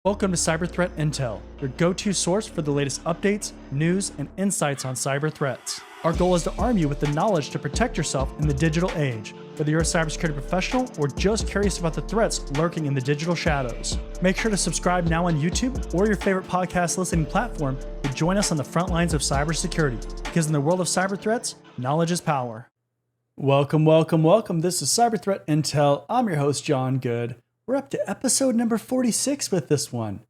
Welcome to Cyber Threat Intel, your go-to source for the latest updates, news, and insights on cyber threats. Our goal is to arm you with the knowledge to protect yourself in the digital age, whether you're a cybersecurity professional or just curious about the threats lurking in the digital shadows. Make sure to subscribe now on YouTube or your favorite podcast listening platform to join us on the front lines of cybersecurity, because in the world of cyber threats, knowledge is power. Welcome. This is Cyber Threat Intel. I'm your host, John Good. We're up to episode number 46 with this one.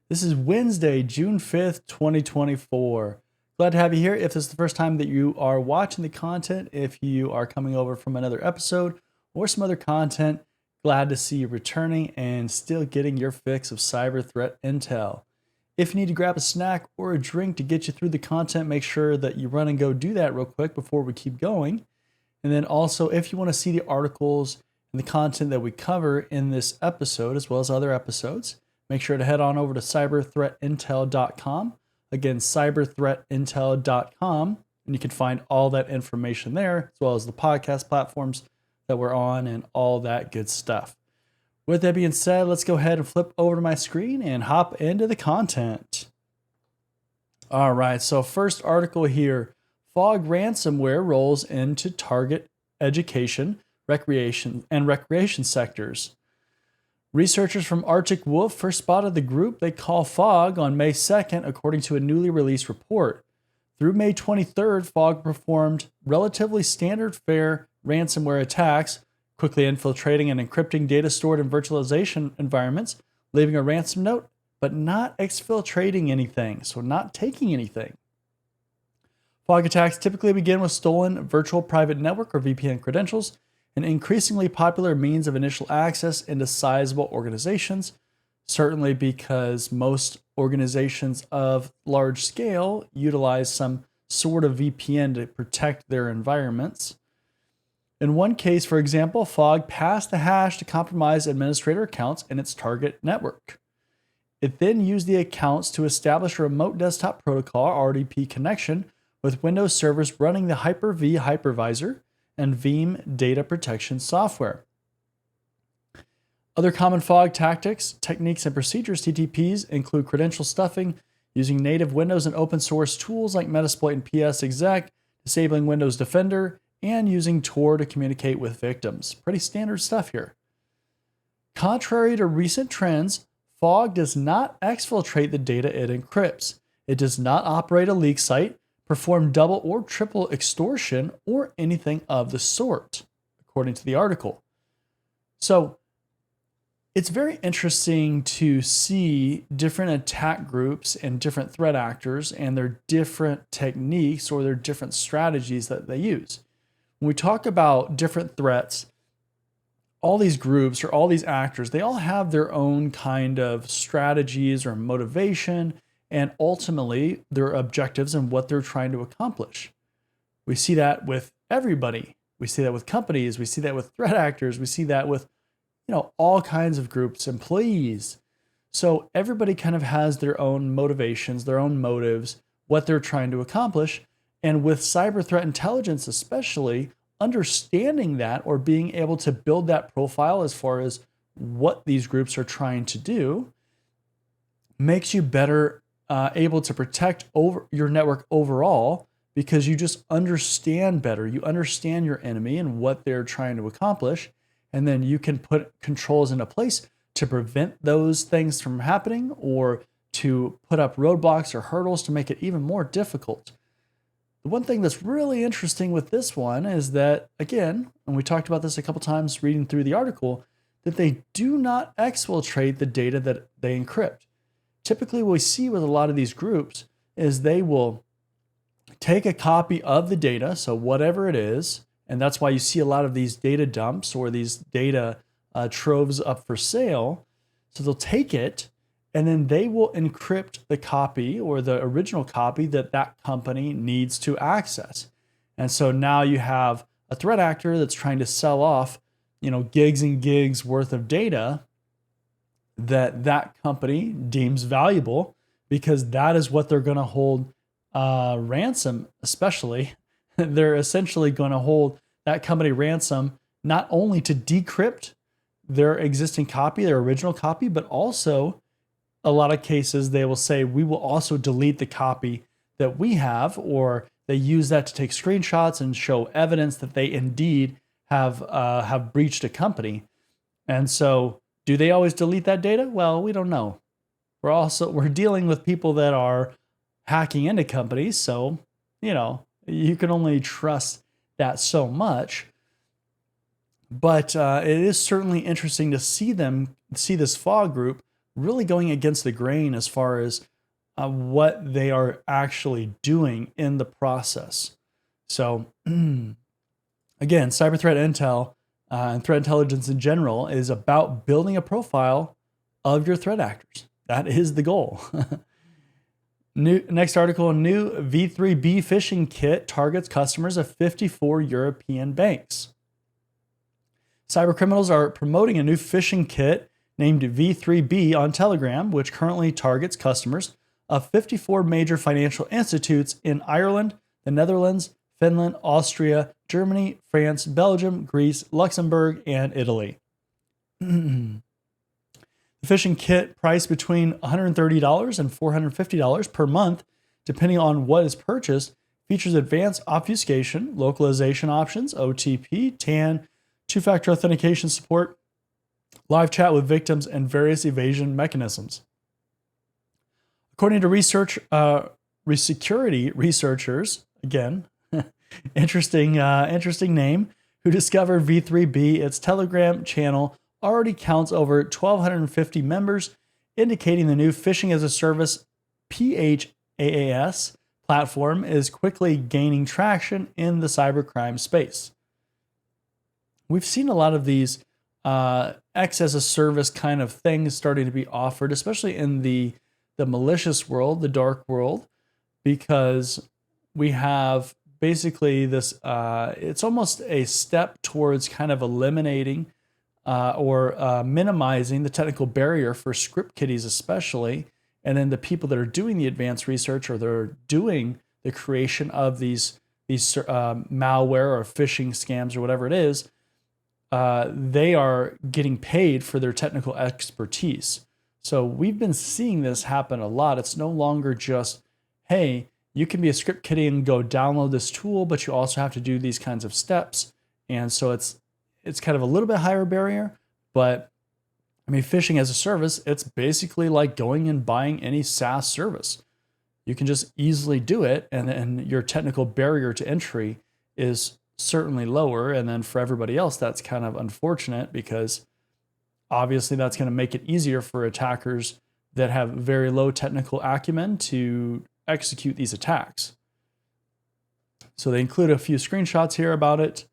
This is Wednesday, June 5th, 2024. Glad to have you here. If this is the first time that you are watching the content, if you are coming over from another episode or some other content, glad to see you returning and still getting your fix of cyber threat intel. If you need to grab a snack or a drink to get you through the content, make sure that you run and go do that real quick before we keep going. And then also, if you want to see the articles and the content that we cover in this episode, as well as other episodes, make sure to head on over to cyberthreatintel.com. Again, cyberthreatintel.com, and you can find all that information there, as well as the podcast platforms that we're on and all that good stuff. With that being said, let's go ahead and flip over to my screen and hop into the content. All right, so first article here, Fog ransomware rolls into target education, recreation sectors. Researchers from Arctic Wolf first spotted the group they call Fog on May 2nd, according to a newly released report. Through May 23rd, Fog performed relatively standard fare ransomware attacks, quickly infiltrating and encrypting data stored in virtualization environments, leaving a ransom note, but not exfiltrating anything, so not taking anything. Fog attacks typically begin with stolen virtual private network or VPN credentials, an increasingly popular means of initial access into sizable organizations, certainly because most organizations of large scale utilize some sort of VPN to protect their environments. In one case, for example, Fog passed the hash to compromise administrator accounts in its target network. It then used the accounts to establish a remote desktop protocol RDP connection with Windows servers running the Hyper-V hypervisor and Veeam data protection software. Other common Fog tactics, techniques, and procedures, TTPs, include credential stuffing, using native Windows and open source tools like Metasploit and PSExec, disabling Windows Defender, and using Tor to communicate with victims. Pretty standard stuff here. Contrary to recent trends, Fog does not exfiltrate the data it encrypts. It does not operate a leak site, perform double or triple extortion, or anything of the sort, according to the article. So it's very interesting to see different attack groups and different threat actors and their different techniques or their different strategies that they use. When we talk about different threats, all these groups or all these actors, they all have their own kind of strategies or motivation, and ultimately their objectives and what they're trying to accomplish. We see that with everybody. We see that with companies. We see that with threat actors. We see that with, all kinds of groups, employees. So everybody kind of has their own motivations, their own motives, what they're trying to accomplish. And with cyber threat intelligence, especially, understanding that or being able to build that profile as far as what these groups are trying to do makes you better able to protect over your network overall, because you just understand better. You understand your enemy and what they're trying to accomplish, and then you can put controls into place to prevent those things from happening or to put up roadblocks or hurdles to make it even more difficult. The one thing that's really interesting with this one is that, again, and we talked about this a couple times reading through the article, that they do not exfiltrate the data that they encrypt. Typically, what we see with a lot of these groups is they will take a copy of the data, so whatever it is, and that's why you see a lot of these data dumps or these data troves up for sale. So they'll take it, and then they will encrypt the copy or the original copy that that company needs to access. And so now you have a threat actor that's trying to sell off, gigs and gigs worth of data that company deems valuable, because that is what they're going to hold ransom, especially. They're essentially going to hold that company ransom not only to decrypt their existing copy, their original copy, but also a lot of cases they will say, we will also delete the copy that we have, or they use that to take screenshots and show evidence that they indeed have breached a company. And so, do they always delete that data? Well, we don't know. We're dealing with people that are hacking into companies, so you can only trust that so much. But it is certainly interesting to see this fog group really going against the grain as far as what they are actually doing in the process. So again, cyber threat intel and threat intelligence in general is about building a profile of your threat actors. That is the goal. Next article, new V3B phishing kit targets customers of 54 European banks. Cybercriminals are promoting a new phishing kit named V3B on Telegram, which currently targets customers of 54 major financial institutes in Ireland, the Netherlands, Finland, Austria, Germany, France, Belgium, Greece, Luxembourg, and Italy. The phishing kit, priced between $130 and $450 per month, depending on what is purchased, features advanced obfuscation, localization options, OTP, TAN, two-factor authentication support, live chat with victims, and various evasion mechanisms. According to security researchers, again, interesting name, who discovered V3B, its Telegram channel already counts over 1,250 members, indicating the new phishing as a service PHAAS platform is quickly gaining traction in the cybercrime space. We've seen a lot of these X as a service kind of things starting to be offered, especially in the malicious world, the dark world, because we have basically this, it's almost a step towards kind of eliminating or minimizing the technical barrier for script kiddies especially, and then the people that are doing the advanced research or they're doing the creation of these malware or phishing scams or whatever it is, they are getting paid for their technical expertise. So we've been seeing this happen a lot. It's no longer just, hey, you can be a script kiddie and go download this tool, but you also have to do these kinds of steps. And so it's kind of a little bit higher barrier, but I mean, phishing as a service, it's basically like going and buying any SaaS service. You can just easily do it, and then your technical barrier to entry is certainly lower. And then for everybody else, that's kind of unfortunate because obviously that's going to make it easier for attackers that have very low technical acumen to execute these attacks. So they include a few screenshots here about it.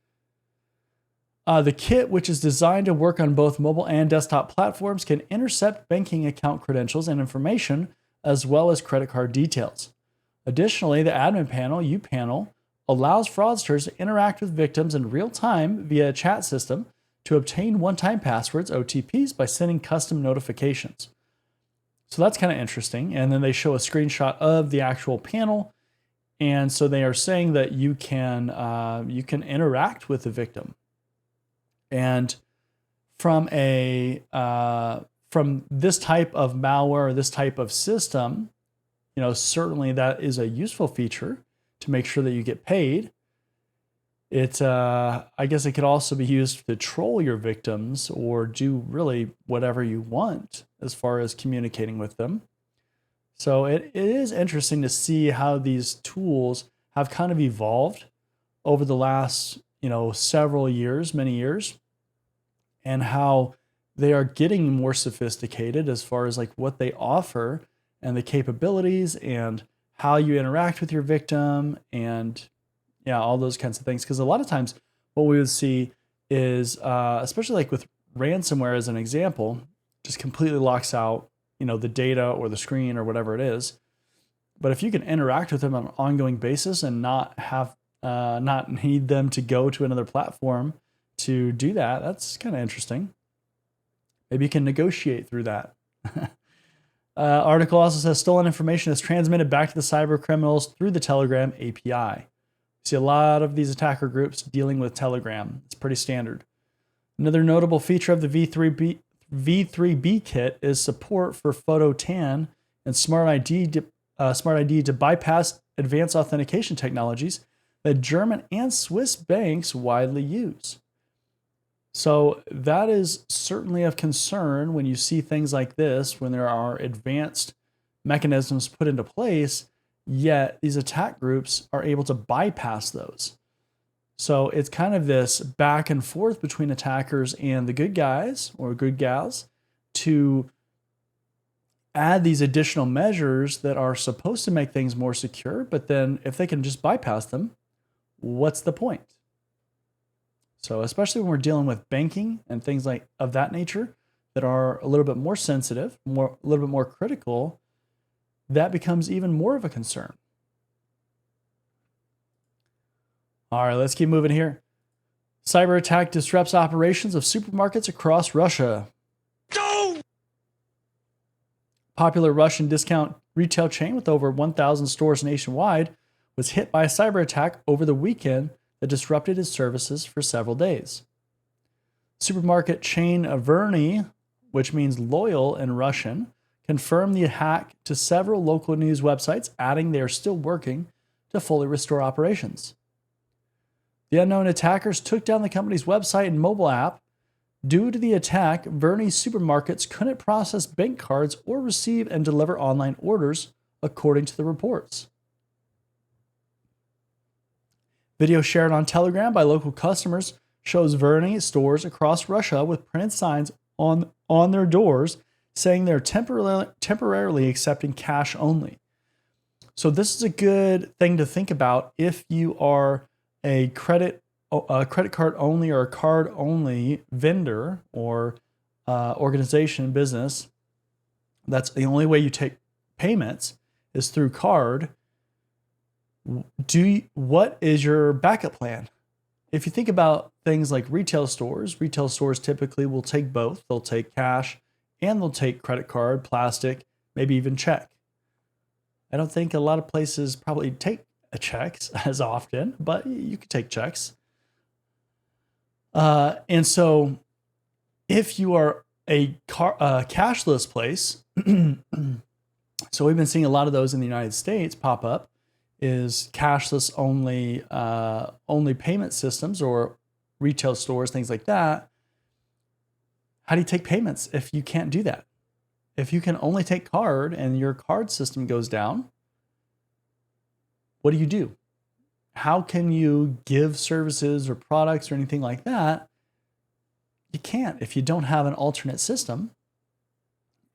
The kit, which is designed to work on both mobile and desktop platforms, can intercept banking account credentials and information, as well as credit card details. Additionally, the admin panel, uPanel, allows fraudsters to interact with victims in real time via a chat system to obtain one-time passwords, OTPs, by sending custom notifications. So that's kind of interesting. And then they show a screenshot of the actual panel. And so they are saying that you can interact with the victim. And from this type of malware or this type of system, certainly that is a useful feature to make sure that you get paid. I guess it could also be used to troll your victims or do really whatever you want as far as communicating with them. So it is interesting to see how these tools have kind of evolved over the last, several years, many years, and how they are getting more sophisticated as far as like what they offer and the capabilities and how you interact with your victim and all those kinds of things. Because a lot of times what we would see is, especially like with ransomware as an example, just completely locks out, the data or the screen or whatever it is. But if you can interact with them on an ongoing basis and not need them to go to another platform to do that, that's kind of interesting. Maybe you can negotiate through that. Article also says stolen information is transmitted back to the cyber criminals through the Telegram API. See a lot of these attacker groups dealing with Telegram. It's pretty standard. Another notable feature of the V3B kit is support for Photo TAN and Smart ID to bypass advanced authentication technologies that German and Swiss banks widely use. So that is certainly of concern when you see things like this, when there are advanced mechanisms put into place, yet these attack groups are able to bypass those. So it's kind of this back and forth between attackers and the good guys or good gals to add these additional measures that are supposed to make things more secure. But then if they can just bypass them, what's the point? So especially when we're dealing with banking and things like of that nature that are a little bit more sensitive, a little bit more critical, that becomes even more of a concern. All right, let's keep moving here. Cyber attack disrupts operations of supermarkets across Russia. No! Popular Russian discount retail chain with over 1,000 stores nationwide was hit by a cyber attack over the weekend that disrupted its services for several days. Supermarket chain Verny, which means loyal in Russian, confirmed the hack to several local news websites, adding they are still working to fully restore operations. The unknown attackers took down the company's website and mobile app. Due to the attack, Verny supermarkets couldn't process bank cards or receive and deliver online orders, according to the reports. Video shared on Telegram by local customers shows Verny stores across Russia with printed signs on their doors saying they're temporarily accepting cash only. So this is a good thing to think about if you are a credit card only or a card only vendor or organization, business. That's the only way you take payments is through card. What is your backup plan? If you think about things like retail stores typically will take both. They'll take cash and they'll take credit card, plastic, maybe even check. I don't think a lot of places probably take checks as often, but you can take checks. And so if you are a cashless place, so we've been seeing a lot of those in the United States pop up, is cashless only payment systems or retail stores, things like that. How do you take payments if you can't do that? If you can only take card and your card system goes down, what do you do? How can you give services or products or anything like that? You can't if you don't have an alternate system.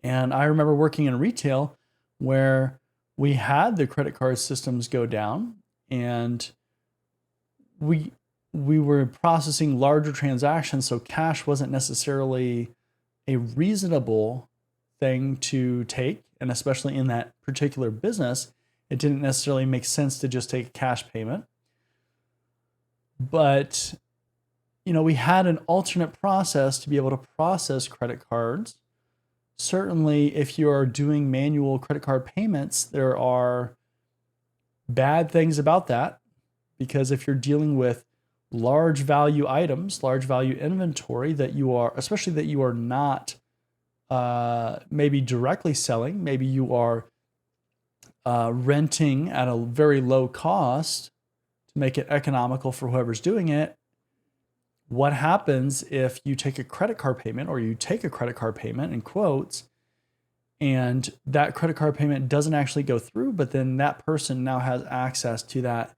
And I remember working in retail where we had the credit card systems go down and we were processing larger transactions, so cash wasn't necessarily a reasonable thing to take, and especially in that particular business, it didn't necessarily make sense to just take a cash payment. But, we had an alternate process to be able to process credit cards. Certainly, if you are doing manual credit card payments, there are bad things about that, because if you're dealing with large value items, large value inventory that you are not maybe directly selling, maybe you are renting at a very low cost to make it economical for whoever's doing it. What happens if you take a credit card payment, or you take a credit card payment in quotes, and that credit card payment doesn't actually go through, but then that person now has access to that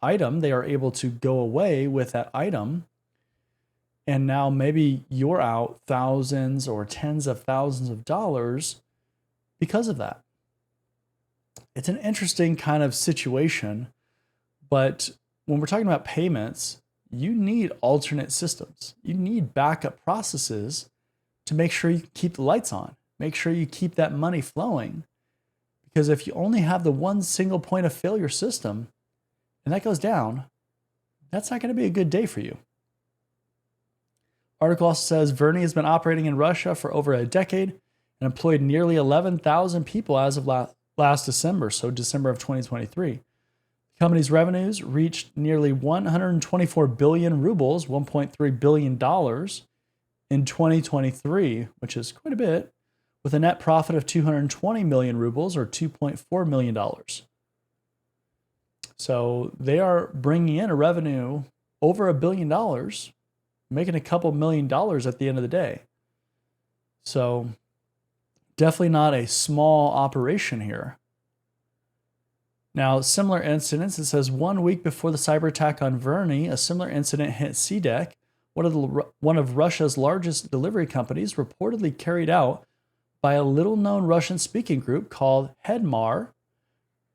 item. They are able to go away with that item. And now maybe you're out thousands or tens of thousands of dollars because of that. It's an interesting kind of situation, but when we're talking about payments, you need alternate systems. You need backup processes to make sure you keep the lights on, make sure you keep that money flowing. Because if you only have the one single point of failure system and that goes down, that's not going to be a good day for you. Article also says Verny has been operating in Russia for over a decade and employed nearly 11,000 people as of last December, so December of 2023. The company's revenues reached nearly 124 billion rubles, $1.3 billion in 2023, which is quite a bit, with a net profit of 220 million rubles or $2.4 million. So they are bringing in a revenue over $1 billion, making a couple $1,000,000 at the end of the day. So definitely not a small operation here. Now, similar incidents, it says 1 week before the cyber attack on Verny, a similar incident hit CDEC, one of Russia's largest delivery companies, reportedly carried out by a little-known Russian-speaking group called Hedmar.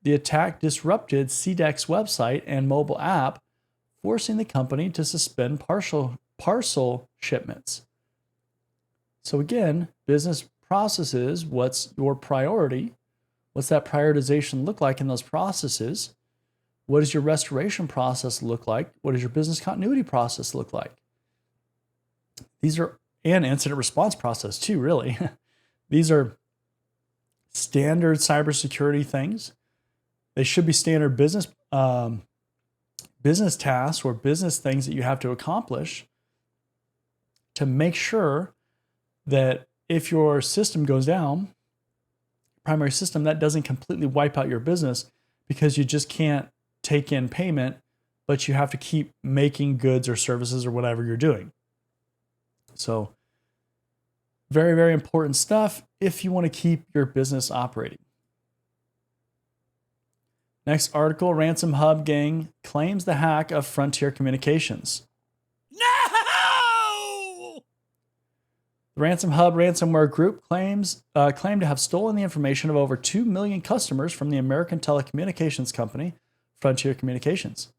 The attack disrupted CDEC's website and mobile app, forcing the company to suspend parcel shipments. So again, business processes, what's your priority? What's that prioritization look like in those processes? What does your restoration process look like? What does your business continuity process look like? These are, and incident response process too, really. These are standard cybersecurity things. They should be standard business tasks or business things that you have to accomplish to make sure that if your system goes down, primary system, that doesn't completely wipe out your business because you just can't take in payment, but you have to keep making goods or services or whatever you're doing. So very, very important stuff if you want to keep your business operating. Next article, Ransom Hub Gang claims the hack of Frontier Communications. No! The Ransom Hub ransomware group claimed to have stolen the information of over 2 million customers from the American telecommunications company, Frontier Communications.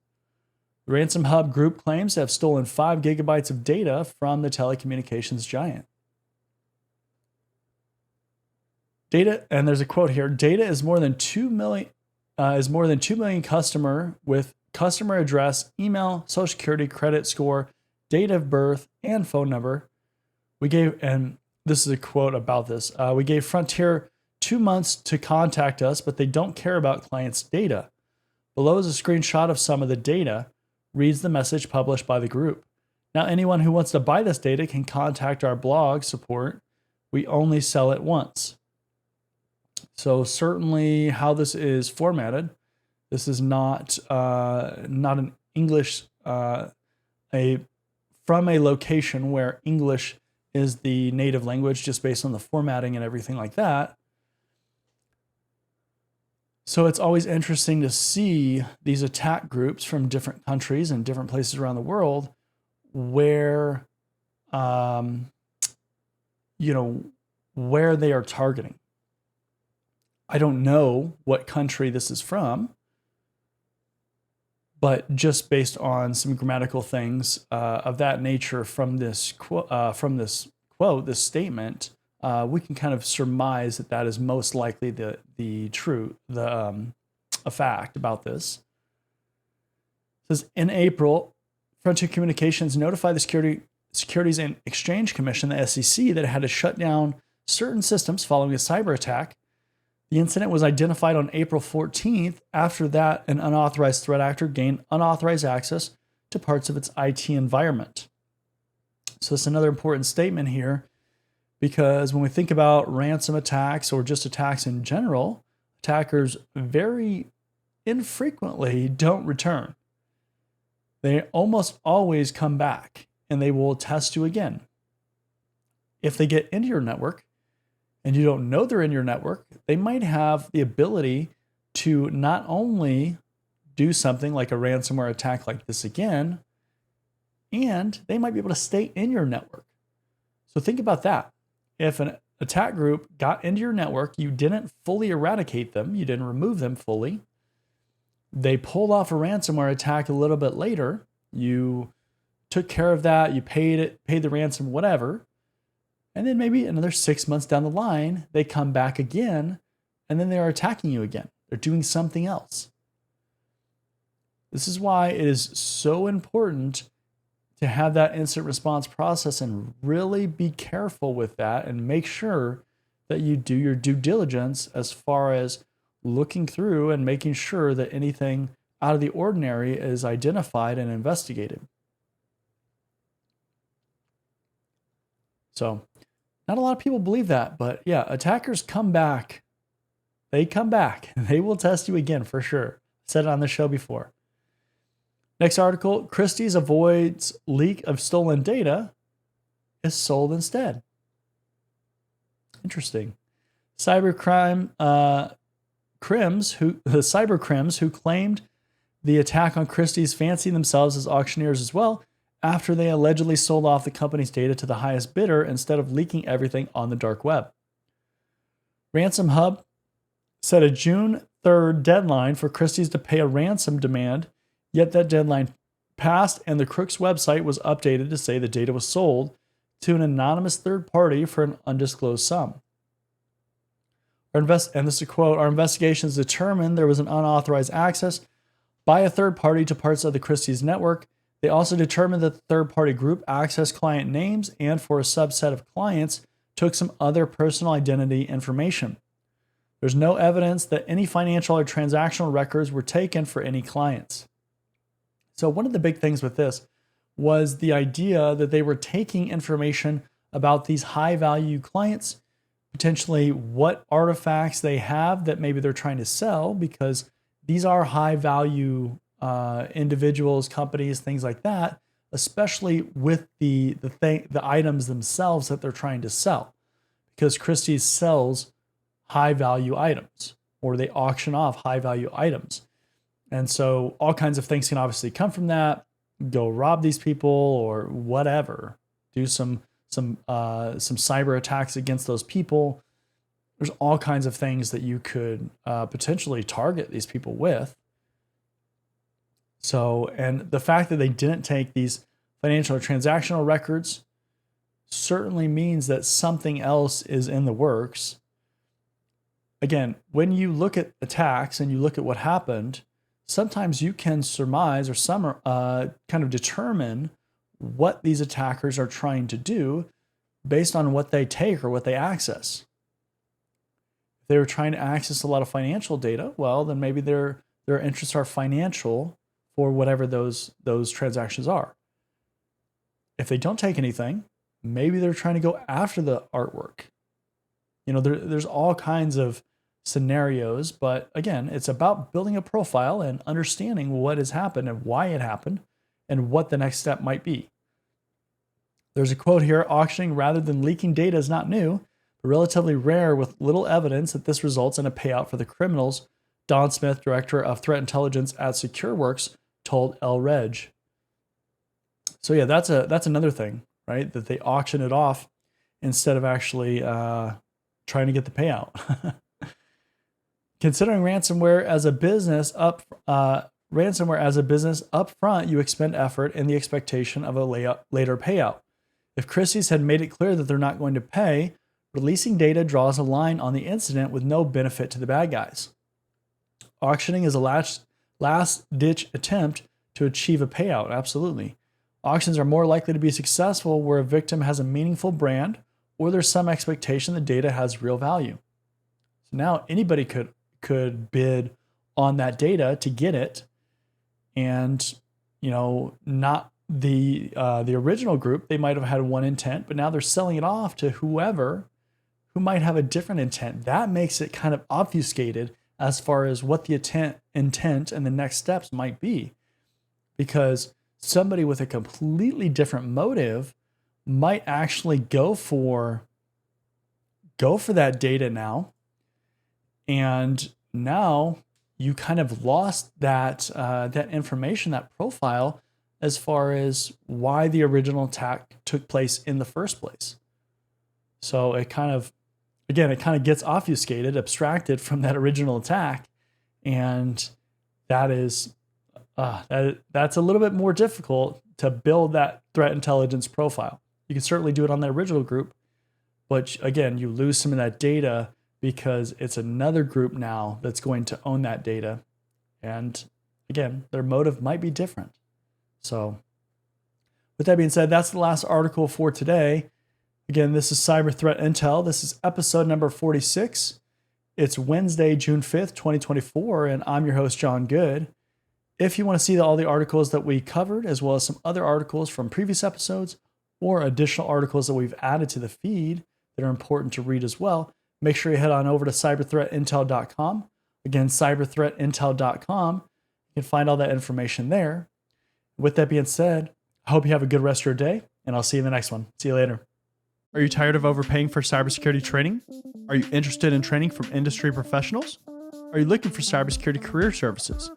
The Ransom Hub group claims to have stolen 5 gigabytes of data from the telecommunications giant. Data, and there's a quote here, data is more than 2 million customer with customer address, email, social security, credit score, date of birth, and phone number. We gave, and this is a quote about this, we gave Frontier 2 months to contact us, but they don't care about clients' data. Below is a screenshot of some of the data, reads the message published by the group. Now anyone who wants to buy this data can contact our blog support. We only sell it once. So certainly how this is formatted, this is not an English, from a location where English is the native language just based on the formatting and everything like that. So it's always interesting to see these attack groups from different countries and different places around the world where, where they are targeting. I don't know what country this is from, but just based on some grammatical things of that nature from this quote, this statement, we can kind of surmise that that is most likely a fact about this. It says in April, Frontier Communications notified the Securities and Exchange Commission, the SEC, that it had to shut down certain systems following a cyber attack. The incident was identified on April 14th. After that, an unauthorized threat actor gained unauthorized access to parts of its IT environment. So that's another important statement here, because when we think about ransom attacks or just attacks in general, attackers very infrequently don't return. They almost always come back and they will test you again. If they get into your network, and you don't know they're in your network, they might have the ability to not only do something like a ransomware attack like this again, and they might be able to stay in your network. So think about that. If an attack group got into your network, you didn't fully eradicate them, you didn't remove them fully, they pulled off a ransomware attack a little bit later, you took care of that, you paid the ransom, whatever, and then maybe another 6 months down the line, they come back again, and then they are attacking you again. They're doing something else. This is why it is so important to have that incident response process and really be careful with that and make sure that you do your due diligence as far as looking through and making sure that anything out of the ordinary is identified and investigated. So not a lot of people believe that, but yeah, attackers come back. They come back. They will test you again for sure. Said it on the show before. Next article, Christie's avoids leak of stolen data is sold instead. Interesting. Cybercrime cybercrims who claimed the attack on Christie's fancy themselves as auctioneers as well after they allegedly sold off the company's data to the highest bidder instead of leaking everything on the dark web. Ransom Hub set a June 3rd deadline for Christie's to pay a ransom demand, yet that deadline passed and the Crook's website was updated to say the data was sold to an anonymous third party for an undisclosed sum. And this is a quote, our investigations determined there was an unauthorized access by a third party to parts of the Christie's network. They also determined that the third party group accessed client names and for a subset of clients took some other personal identity information. There's no evidence that any financial or transactional records were taken for any clients. So one of the big things with this was the idea that they were taking information about these high value clients, potentially what artifacts they have that maybe they're trying to sell, because these are high value individuals, companies, things like that, especially with the items themselves that they're trying to sell, because Christie's sells high value items, or they auction off high value items. And so all kinds of things can obviously come from that. Go rob these people or whatever, do some cyber attacks against those people. There's all kinds of things that you could potentially target these people with. So, and the fact that they didn't take these financial or transactional records certainly means that something else is in the works. Again, when you look at attacks and you look at what happened, sometimes you can surmise or kind of determine what these attackers are trying to do based on what they take or what they access. If they were trying to access a lot of financial data, well, then maybe their interests are financial for whatever those transactions are. If they don't take anything, maybe they're trying to go after the artwork. There's all kinds of scenarios, but again, it's about building a profile and understanding what has happened and why it happened and what the next step might be. There's a quote here, auctioning rather than leaking data is not new, but relatively rare with little evidence that this results in a payout for the criminals, Don Smith, director of threat intelligence at SecureWorks, told El Reg. So yeah, that's another thing, right? That they auction it off instead of actually trying to get the payout. Considering ransomware as a business up front, you expend effort and the expectation of a later payout. If Christie's had made it clear that they're not going to pay, releasing data draws a line on the incident with no benefit to the bad guys. Auctioning is a last-ditch attempt to achieve a payout, absolutely. Auctions are more likely to be successful where a victim has a meaningful brand or there's some expectation the data has real value. So now anybody could bid on that data to get it, and not the original group. They might have had one intent, but now they're selling it off to whoever who might have a different intent. That makes it kind of obfuscated as far as what the intent and the next steps might be, because somebody with a completely different motive might actually go for that data now. And now you kind of lost that information, that profile, as far as why the original attack took place in the first place. So it kind of gets obfuscated, abstracted from that original attack, and that is that's a little bit more difficult to build that threat intelligence profile. You can certainly do it on the original group, but again, you lose some of that data because it's another group now that's going to own that data. And again, their motive might be different. So with that being said, that's the last article for today. Again, this is Cyber Threat Intel. This is episode number 46. It's Wednesday, June 5th, 2024, and I'm your host, John Good. If you want to see all the articles that we covered, as well as some other articles from previous episodes, or additional articles that we've added to the feed that are important to read as well, make sure you head on over to cyberthreatintel.com. Again, cyberthreatintel.com. You can find all that information there. With that being said, I hope you have a good rest of your day, and I'll see you in the next one. See you later. Are you tired of overpaying for cybersecurity training? Are you interested in training from industry professionals? Are you looking for cybersecurity career services?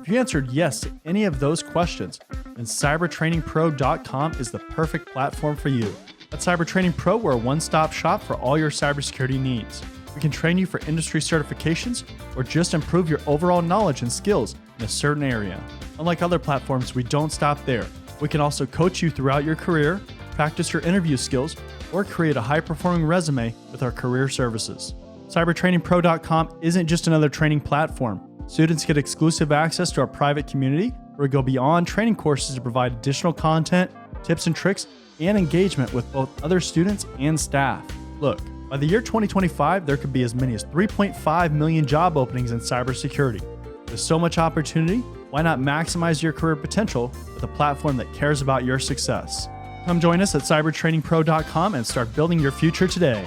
If you answered yes to any of those questions, then cybertrainingpro.com is the perfect platform for you. At Cybertraining Pro, we're a one-stop shop for all your cybersecurity needs. We can train you for industry certifications or just improve your overall knowledge and skills in a certain area. Unlike other platforms, we don't stop there. We can also coach you throughout your career, practice your interview skills, or create a high-performing resume with our career services. Cybertrainingpro.com isn't just another training platform. Students get exclusive access to our private community where we go beyond training courses to provide additional content, tips and tricks, and engagement with both other students and staff. Look, by the year 2025, there could be as many as 3.5 million job openings in cybersecurity. With so much opportunity, why not maximize your career potential with a platform that cares about your success? Come join us at cybertrainingpro.com and start building your future today.